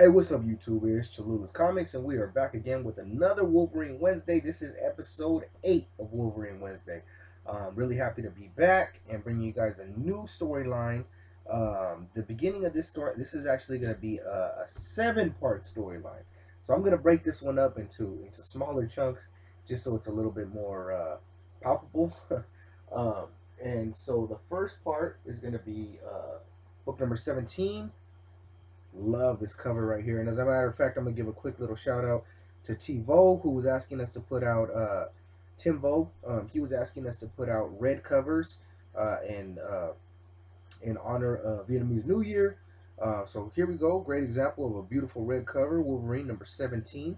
Hey, what's up, YouTube? It's Cholula's Comics, and we are back again with another Wolverine Wednesday. This is episode 8 of Wolverine Wednesday. Really happy to be back and bring you guys a new storyline. The beginning of this story, this is actually going to be a 7-part storyline. So I'm going to break this one up into smaller chunks just so it's a little bit more palpable. um, and so the first part is going to be book number 17. Love this cover right here. And as a matter of fact, I'm gonna give a quick little shout out to Tivo, who was asking us to put out Tim Vo. He was asking us to put out red covers in honor of Vietnamese New Year. So here we go. Great example of a beautiful red cover. Wolverine number 17.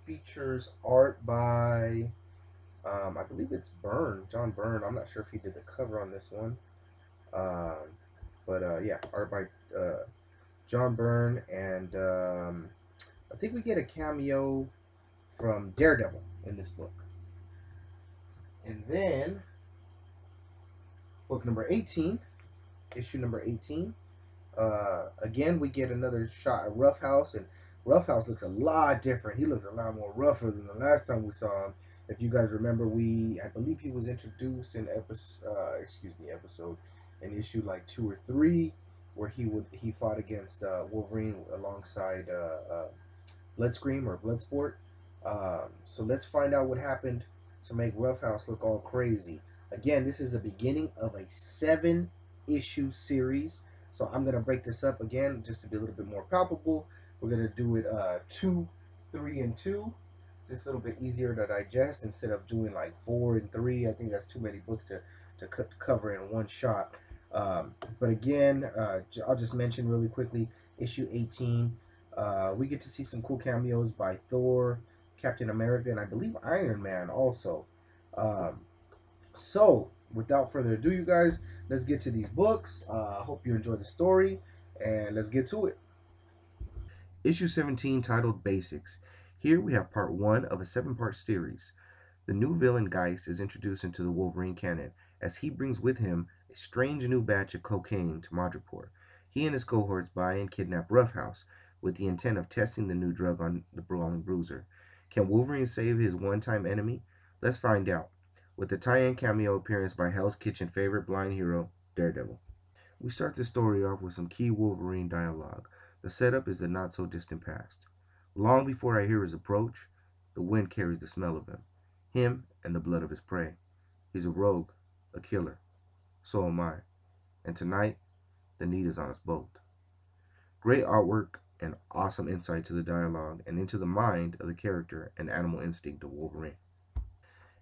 Features art by I believe it's John Byrne. I'm not sure if he did the cover on this one. But yeah, art by John Byrne, and I think we get a cameo from Daredevil in this book. And then book number 18, issue number 18. Again, we get another shot at Roughhouse, and Roughhouse looks a lot different. He looks a lot more rougher than the last time we saw him. If you guys remember, I believe he was introduced in episode in issue like 2 or 3, where he fought against Wolverine alongside Bloodscream or Bloodsport. So let's find out what happened to make Roughhouse look all crazy. Again, this is the beginning of a 7-issue series. So I'm going to break this up again just to be a little bit more palpable. We're going to do it 2, 3, and 2. Just a little bit easier to digest instead of doing like 4 and 3. I think that's too many books to cover in one shot. But again, I'll just mention really quickly, issue 18. We get to see some cool cameos by Thor, Captain America, and I believe Iron Man also. So, without further ado, you guys, let's get to these books. I hope you enjoy the story, and let's get to it. Issue 17, titled Basics. Here we have part 1 of a 7-part series. The new villain Geist is introduced into the Wolverine canon, as he brings with him a strange new batch of cocaine to Madripoor. He and his cohorts buy and kidnap Roughhouse with the intent of testing the new drug on the Brawling Bruiser. Can Wolverine save his one-time enemy? Let's find out, with the tie-in cameo appearance by Hell's Kitchen favorite blind hero, Daredevil. We start the story off with some key Wolverine dialogue. The setup is the not-so-distant past. Long before I hear his approach, the wind carries the smell of him and the blood of his prey. He's a rogue, a killer. So am I. And tonight, the need is on us both. Great artwork and awesome insight to the dialogue and into the mind of the character and animal instinct of Wolverine.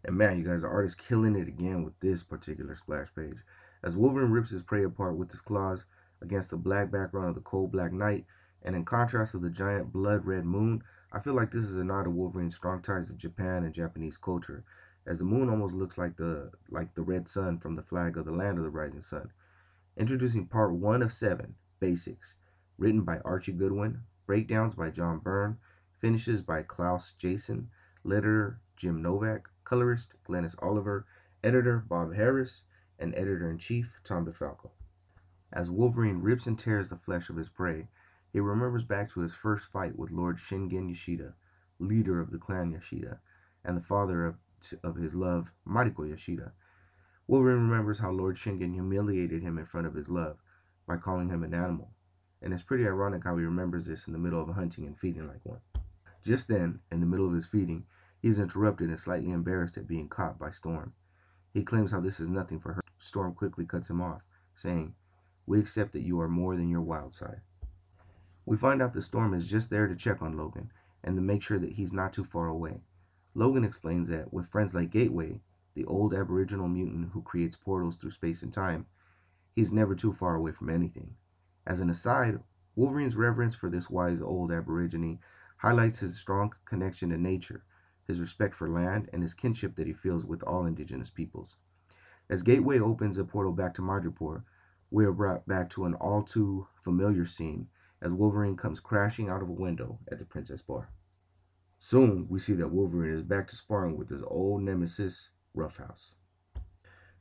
And man, you guys, the art is killing it again with this particular splash page. As Wolverine rips his prey apart with his claws against the black background of the cold black night, and in contrast to the giant blood-red moon, I feel like this is a nod to Wolverine's strong ties to Japan and Japanese culture, as the moon almost looks like the red sun from the flag of the land of the rising sun. Introducing part 1 of 7, Basics, written by Archie Goodwin, breakdowns by John Byrne, finishes by Klaus Jason, letterer Jim Novak, colorist Glennis Oliver, editor Bob Harris, and editor-in-chief Tom DeFalco. As Wolverine rips and tears the flesh of his prey, he remembers back to his first fight with Lord Shingen Yoshida, leader of the clan Yoshida, and the father of his love, Mariko Yoshida. Wolverine remembers how Lord Shingen humiliated him in front of his love by calling him an animal, and it's pretty ironic how he remembers this in the middle of hunting and feeding like one. Just then, in the middle of his feeding, he is interrupted and slightly embarrassed at being caught by Storm. He claims how this is nothing for her. Storm quickly cuts him off, saying, "We accept that you are more than your wild side." We find out that Storm is just there to check on Logan and to make sure that he's not too far away. Logan explains that with friends like Gateway, the old aboriginal mutant who creates portals through space and time, he's never too far away from anything. As an aside, Wolverine's reverence for this wise old aborigine highlights his strong connection to nature, his respect for land, and his kinship that he feels with all indigenous peoples. As Gateway opens a portal back to Madripoor, we are brought back to an all too familiar scene as Wolverine comes crashing out of a window at the Princess Bar. Soon, we see that Wolverine is back to sparring with his old nemesis, Roughhouse.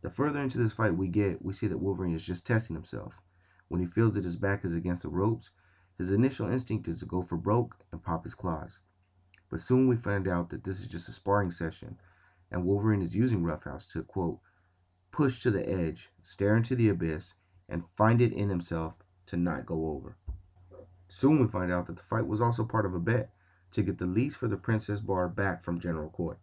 The further into this fight we see that Wolverine is just testing himself. When he feels that his back is against the ropes, his initial instinct is to go for broke and pop his claws. But soon we find out that this is just a sparring session, and Wolverine is using Roughhouse to, quote, push to the edge, stare into the abyss, and find it in himself to not go over. Soon we find out that the fight was also part of a bet to get the lease for the Princess Bar back from General Coy.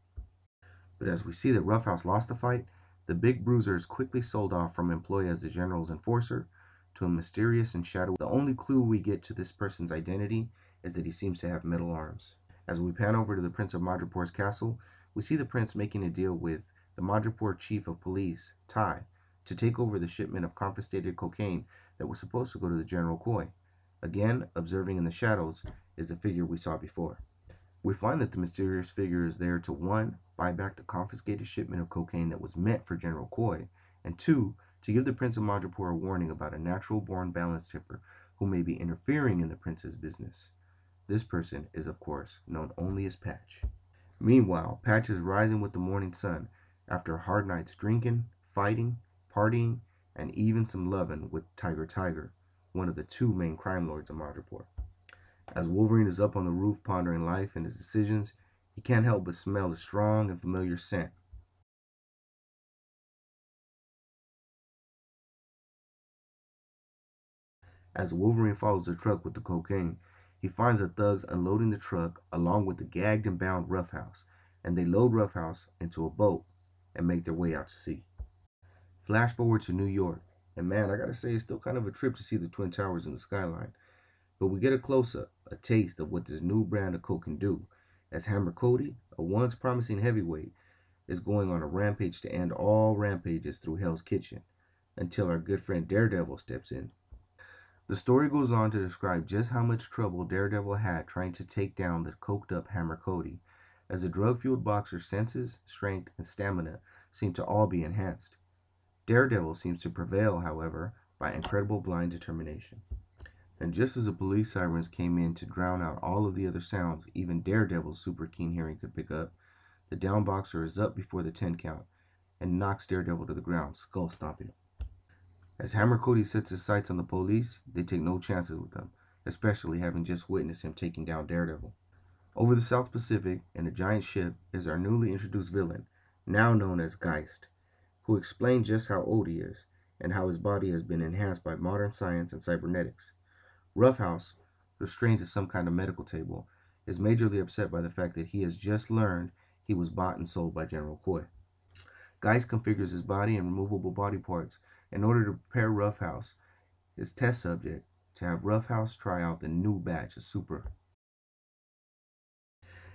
But as we see that Roughhouse lost the fight, the big bruiser is quickly sold off from employee as the General's enforcer to a mysterious and shadowy. The only clue we get to this person's identity is that he seems to have metal arms. As we pan over to the Prince of Madripoor's castle, we see the prince making a deal with the Madripoor chief of police, Tai, to take over the shipment of confiscated cocaine that was supposed to go to the General Coy. Again, observing in the shadows is the figure we saw before. We find that the mysterious figure is there to 1. Buy back the confiscated shipment of cocaine that was meant for General Coy, and 2. To give the Prince of Madripoor a warning about a natural-born balance tipper who may be interfering in the prince's business. This person is, of course, known only as Patch. Meanwhile, Patch is rising with the morning sun after a hard night's drinking, fighting, partying, and even some loving with Tiger, one of the 2 main crime lords of Madripoor. As Wolverine is up on the roof pondering life and his decisions, he can't help but smell a strong and familiar scent. As Wolverine follows the truck with the cocaine, he finds the thugs unloading the truck along with the gagged and bound Roughhouse, and they load Roughhouse into a boat and make their way out to sea. Flash forward to New York, and man, I gotta say, it's still kind of a trip to see the Twin Towers and the skyline. But we get a close-up, a taste of what this new brand of coke can do, as Hammer Cody, a once promising heavyweight, is going on a rampage to end all rampages through Hell's Kitchen, until our good friend Daredevil steps in. The story goes on to describe just how much trouble Daredevil had trying to take down the coked-up Hammer Cody, as the drug-fueled boxer's senses, strength, and stamina seem to all be enhanced. Daredevil seems to prevail, however, by incredible blind determination. And just as the police sirens came in to drown out all of the other sounds even Daredevil's super keen hearing could pick up, the down boxer is up before the 10 count and knocks Daredevil to the ground, skull stomping. As Hammer Cody sets his sights on the police, they take no chances with him, especially having just witnessed him taking down Daredevil. Over the South Pacific, in a giant ship, is our newly introduced villain, now known as Geist, who explains just how old he is and how his body has been enhanced by modern science and cybernetics. Roughhouse, restrained to some kind of medical table, is majorly upset by the fact that he has just learned he was bought and sold by General Coy. Geist configures his body and removable body parts in order to prepare Roughhouse, his test subject, to have Roughhouse try out the new batch of Super.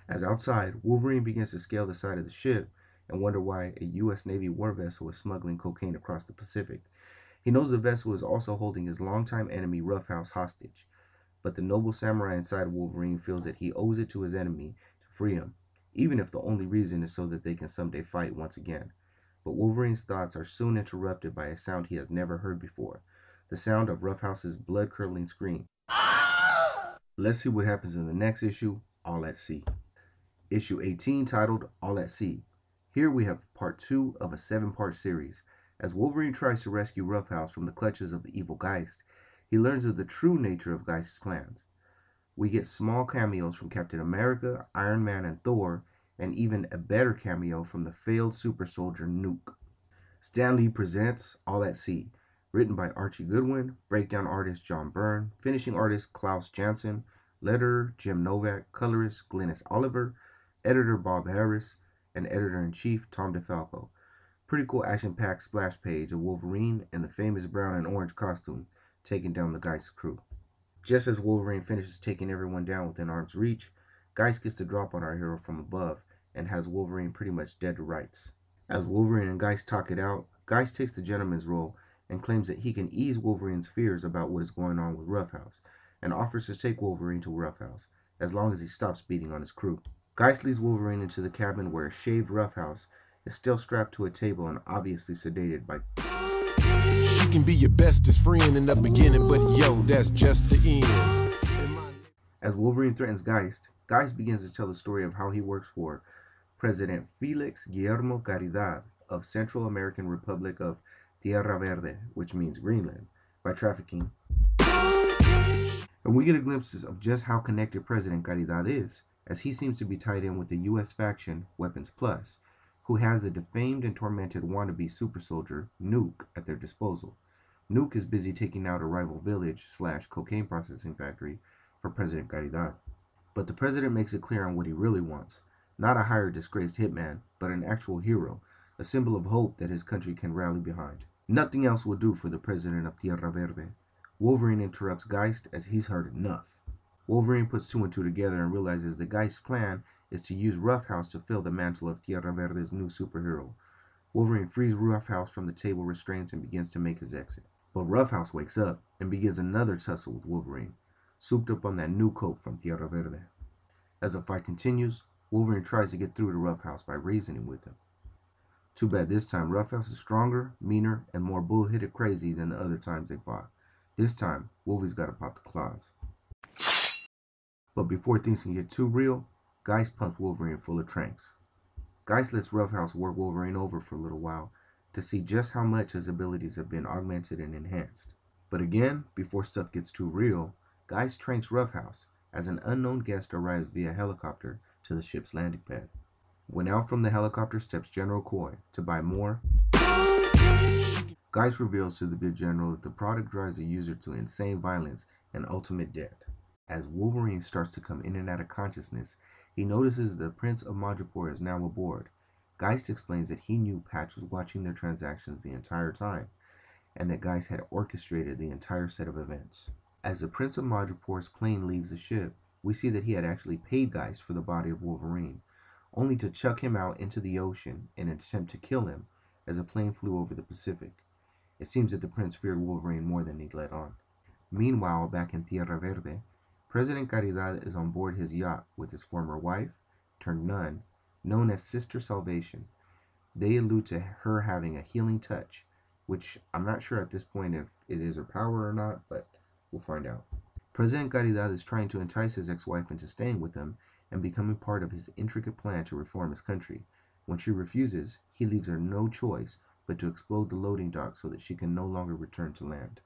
As outside, Wolverine begins to scale the side of the ship and wonder why a U.S. Navy war vessel is smuggling cocaine across the Pacific. He knows the vessel is also holding his longtime enemy Roughhouse hostage, but the noble samurai inside Wolverine feels that he owes it to his enemy to free him, even if the only reason is so that they can someday fight once again. But Wolverine's thoughts are soon interrupted by a sound he has never heard before, the sound of Roughhouse's blood-curdling scream. Let's see what happens in the next issue, All at Sea. Issue 18, titled All at Sea. Here we have part 2 of a 7-part series. As Wolverine tries to rescue Roughhouse from the clutches of the evil Geist, he learns of the true nature of Geist's plans. We get small cameos from Captain America, Iron Man, and Thor, and even a better cameo from the failed super soldier Nuke. Stan Lee presents All at Sea, written by Archie Goodwin, breakdown artist John Byrne, finishing artist Klaus Janson, letterer Jim Novak, colorist Glynis Oliver, editor Bob Harris, and editor-in-chief Tom DeFalco. Pretty cool action-packed splash page of Wolverine in the famous brown and orange costume, taking down the Geist crew. Just as Wolverine finishes taking everyone down within arm's reach, Geist gets the drop on our hero from above and has Wolverine pretty much dead to rights. As Wolverine and Geist talk it out, Geist takes the gentleman's role and claims that he can ease Wolverine's fears about what is going on with Roughhouse, and offers to take Wolverine to Roughhouse, as long as he stops beating on his crew. Geist leads Wolverine into the cabin where a shaved Roughhouse is still strapped to a table and obviously sedated by... She can be your bestest friend in the beginning, but yo, that's just the end. As Wolverine threatens Geist, Geist begins to tell the story of how he works for President Felix Guillermo Caridad of Central American Republic of Tierra Verde, which means Greenland, by trafficking. And we get a glimpse of just how connected President Caridad is, as he seems to be tied in with the US faction Weapons Plus, who has the defamed and tormented wannabe super soldier Nuke at their disposal. Nuke is busy taking out a rival village / cocaine processing factory for President Caridad. But the president makes it clear on what he really wants. Not a hired disgraced hitman, but an actual hero, a symbol of hope that his country can rally behind. Nothing else will do for the president of Tierra Verde. Wolverine interrupts Geist as he's heard enough. Wolverine puts two and two together and realizes the Geist's plan is to use Roughhouse to fill the mantle of Tierra Verde's new superhero. Wolverine frees Roughhouse from the table restraints and begins to make his exit. But Roughhouse wakes up and begins another tussle with Wolverine, souped up on that new coat from Tierra Verde. As the fight continues, Wolverine tries to get through to Roughhouse by reasoning with him. Too bad this time Roughhouse is stronger, meaner, and more bullheaded crazy than the other times they fought. This time, Wolvie's got to pop the claws. But before things can get too real, Geist pumps Wolverine full of tranks. Geist lets Roughhouse work Wolverine over for a little while to see just how much his abilities have been augmented and enhanced. But again, before stuff gets too real, Geist tranks Roughhouse as an unknown guest arrives via helicopter to the ship's landing pad. When out from the helicopter steps General Coy to buy more, Geist reveals to the good general that the product drives the user to insane violence and ultimate death. As Wolverine starts to come in and out of consciousness, he notices the Prince of Madripoor is now aboard. Geist explains that he knew Patch was watching their transactions the entire time, and that Geist had orchestrated the entire set of events. As the Prince of Madripoor's plane leaves the ship, we see that he had actually paid Geist for the body of Wolverine, only to chuck him out into the ocean in an attempt to kill him as a plane flew over the Pacific. It seems that the prince feared Wolverine more than he'd let on. Meanwhile, back in Tierra Verde, President Caridad is on board his yacht with his former wife, turned nun, known as Sister Salvation. They allude to her having a healing touch, which I'm not sure at this point if it is her power or not, but we'll find out. President Caridad is trying to entice his ex-wife into staying with him and becoming part of his intricate plan to reform his country. When she refuses, he leaves her no choice but to explode the loading dock so that she can no longer return to land.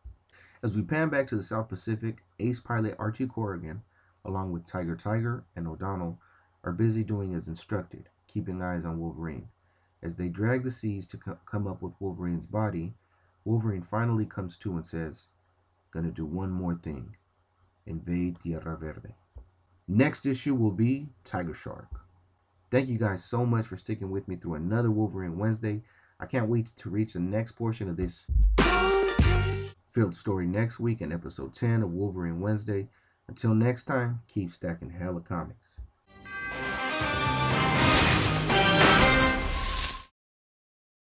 As we pan back to the South Pacific, ace pilot Archie Corrigan, along with Tiger and O'Donnell, are busy doing as instructed, keeping eyes on Wolverine. As they drag the seas to come up with Wolverine's body, Wolverine finally comes to and says, "Gonna do one more thing. Invade Tierra Verde." Next issue will be Tiger Shark. Thank you guys so much for sticking with me through another Wolverine Wednesday. I can't wait to reach the next portion of this filled story next week in episode 10 of Wolverine Wednesday. Until next time, keep stacking hella comics.